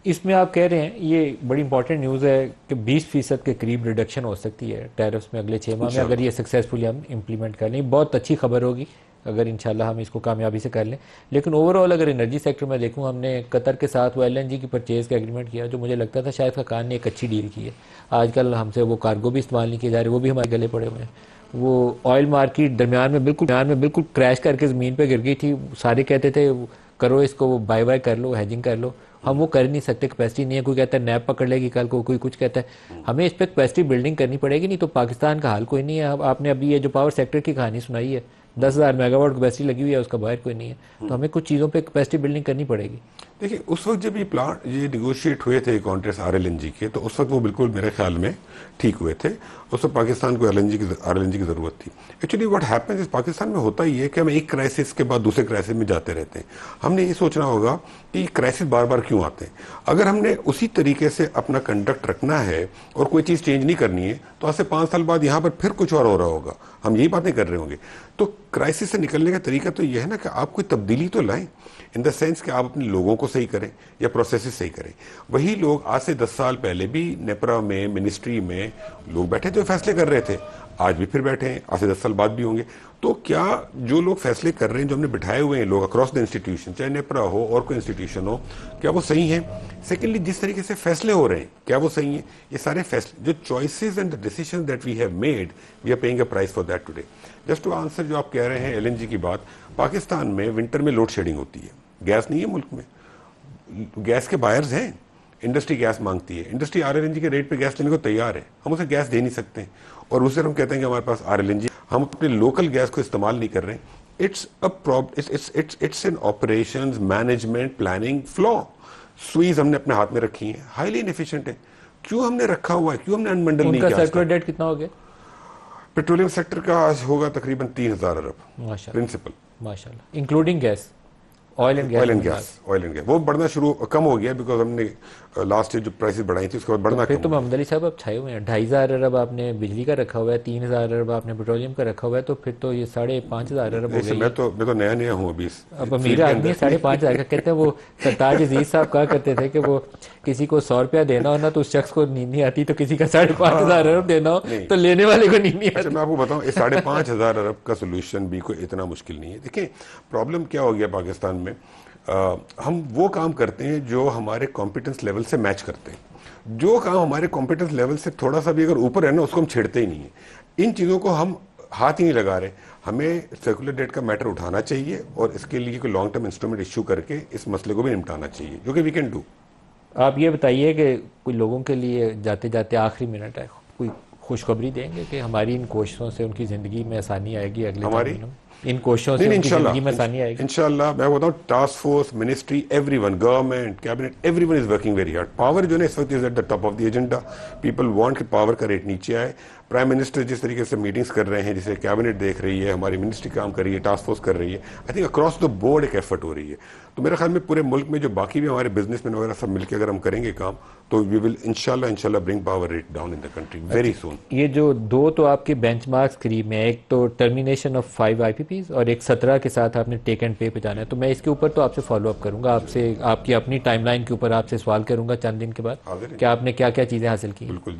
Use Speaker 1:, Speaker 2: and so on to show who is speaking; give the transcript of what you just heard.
Speaker 1: इसमें आप कह रहे हैं ये बड़ी इंपॉर्टेंट न्यूज़ है कि 20% के करीब रिडक्शन हो सकती है टैरिफ्स में अगले 6 माह में, अगर ये सक्सेसफुली हम इम्प्लीमेंट कर लें। बहुत अच्छी खबर होगी अगर इंशाल्लाह हम इसको कामयाबी से कर लें। लेकिन ओवरऑल अगर एनर्जी सेक्टर में देखूं, हमने कतर के साथ वो एलएनजी की परचेज़ का एग्रीमेंट किया, जो मुझे लगता था शायद खान ने एक अच्छी डील की है। आजकल हमसे वो कार्गो भी इस्तेमाल नहीं किए जा रहे, वो भी हमारे गले पड़े हुए हैं। वो ऑयल मार्केट दरमियान में बिल्कुल क्रैश करके ज़मीन पर गिर गई थी। सारे कहते थे करो इसको, बाय कर लो, हैजिंग कर लो। हम वो कर नहीं सकते, कैपेसिटी नहीं है। कोई कहता है नैब पकड़ लेगी कल को, कोई कुछ कहता है। हमें इस पर कैपेसिटी बिल्डिंग करनी पड़ेगी, नहीं तो पाकिस्तान का हाल कोई नहीं है। अब आपने अभी ये जो पावर सेक्टर की कहानी सुनाई है, 10,000 मेगावाट कैपेसिटी लगी हुई है, उसका बाहर कोई नहीं है। तो हमें कुछ चीज़ों पे कैपेसिटी बिल्डिंग करनी पड़ेगी।
Speaker 2: देखिए, उस वक्त जब ये निगोशिएट हुए थे कॉन्ट्रैक्ट आरएलएनजी के, तो उस वक्त वो बिल्कुल मेरे ख्याल में ठीक हुए थे। उस वक्त पाकिस्तान को आरएलएनजी की ज़रूरत थी। एक्चुअली व्हाट हैपेंस इस पाकिस्तान में होता ही है कि हम एक क्राइसिस के बाद दूसरे क्राइसिस में जाते रहते हैं। हमने ये सोचना होगा कि क्राइसिस बार बार क्यों आते हैं। अगर हमने उसी तरीके से अपना कंडक्ट रखना है और कोई चीज़ चेंज नहीं करनी है, तो आज से 5 साल बाद यहाँ पर फिर कुछ और हो रहा होगा, हम यही बातें कर रहे होंगे। तो क्राइसिस से निकलने का तरीका तो यह है ना कि आप कोई तब्दीली तो लाएं, इन द सेंस कि आप अपने लोगों को सही करें या प्रोसेसेस सही करें। वही लोग आज से 10 साल पहले भी नेपरा में, मिनिस्ट्री में लोग बैठे जो फैसले कर रहे थे, आज भी फिर बैठे हैं, आज से 10 साल बाद भी होंगे। तो क्या जो लोग फैसले कर रहे हैं, जो हमने बिठाए हुए हैं लोग अक्रॉस द इंस्टीट्यूशन, चाहे नेपरा हो और कोई इंस्टीट्यूशन हो, क्या वो सही हैं? सेकेंडली, जिस तरीके से फैसले हो रहे हैं, क्या वो सही हैं? ये सारे फैसले, जो choices and the decision that we have made, we are paying a price for that today. Just to answer जो आप कह रहे हैं एलएनजी की बात, पाकिस्तान में विंटर में लोड शेडिंग होती है, गैस नहीं है मुल्क में, गैस के बायर्स हैं, इंडस्ट्री गैस मांगती है, इंडस्ट्री आरएलएनजी के रेट पे गैस लेने को तैयार है, हम उसे गैस दे नहीं सकते और उससे हम कहते हैं कि हमारे पास आरएलएनजी, हम अपने लोकल गैस को इस्तेमाल नहीं कर रहे हैं। It's an operations management planning flaw. स्वीज हमने अपने हाथ में रखी है, हाईली इनएफिशिएंट है। क्यों हमने रखा हुआ है, क्यों हमने अनबंडल नहीं किया?
Speaker 1: सर्कुलर डेट कितना हो गया
Speaker 2: पेट्रोलियम सेक्टर का? आज होगा तकरीबन 3,000 अरब प्रिंसिपल,
Speaker 1: माशाल्लाह, including gas, oil and gas.
Speaker 2: वो बढ़ना शुरू कम हो गया बिकॉज हमने लास्ट ईयर जो प्राइसेस बढ़ाई थी उसके बाद बढ़ना
Speaker 1: फिर
Speaker 2: कम
Speaker 1: तो मोहम्मद अली साहब अब छाए हुए हैं। 2,500 अरब आपने बिजली का रखा हुआ है, 3,000 अरब आपने पेट्रोलियम का रखा हुआ है, तो फिर तो ये 5,500 अरब हो गए।
Speaker 2: मैं तो नया हूँ अभी।
Speaker 1: अब अमीर आदमी है, 5,500 का कहते हैं। वो सरताज अजीज साहब कहा करते थे कि वो किसी को 100 रुपया देना हो ना तो उस शख्स को नींद नहीं आती, तो किसी का 5,500 अरब देना हो तो लेने वाले को नींद नहीं आती।
Speaker 2: मैं आपको बताऊं, 5,500 अरब का सोल्यूशन भी कोई इतना मुश्किल नहीं है। देखिए, प्रॉब्लम क्या हो गया पाकिस्तान में, हम वो काम करते हैं जो हमारे कॉम्पिटेंस लेवल से मैच करते हैं। जो काम हमारे कॉम्पिटेंस लेवल से थोड़ा सा भी अगर ऊपर है ना, उसको हम छेड़ते ही नहीं है। इन चीज़ों को हम हाथ ही नहीं लगा रहे। हमें सर्कुलर डेट का मैटर उठाना चाहिए और इसके लिए कोई लॉन्ग टर्म इंस्ट्रूमेंट इशू करके इस मसले को भी निपटाना चाहिए, जो कि वी कैन डू।
Speaker 1: आप ये बताइए कि कोई लोगों के लिए जाते जाते आखिरी मिनट है, कोई खुशखबरी देंगे कि हमारी इन कोशिशों से उनकी ज़िंदगी में आसानी आएगी? अगले
Speaker 2: हमारी
Speaker 1: इन कोशिशों से उनकी जिंदगी में आसानी आएगी
Speaker 2: इंशाल्लाह। मैं बताऊं, task force, ministry, everyone, government, cabinet, everyone is working very hard. Power जो है इस वक्त is at the top of the agenda. People want कि पावर का रेट नीचे आए। प्राइम मिनिस्टर जिस तरीके से मीटिंग्स कर रहे हैं, जिसे कैबिनेट देख रही है, हमारी मिनिस्ट्री काम कर रही है, टास्क फोर्स कर रही है, I think across the board एक एफर्ट हो रही है। तो मेरे ख्याल में पूरे मुल्क में जो बाकी भी हमारे बिजनेसमैन वगैरह सब मिलकर अगर हम करेंगे काम, तो वी विल इंशाल्लाह bring power rate down in the country very soon.
Speaker 1: ये जो दो तो आपके बेंचमार्क्स करीब में, एक तो टर्मिनेशन ऑफ 5 IPPs और एक 17 के साथ आपने टेक एंड पे पे जाना है, तो मैं इसके ऊपर तो आपसे फॉलो अप करूंगा, आपसे आपकी अपनी टाइमलाइन के ऊपर आपसे सवाल करूंगा चंद दिन के बाद कि आपने क्या क्या चीज़ें हासिल की।
Speaker 2: बिल्कुल।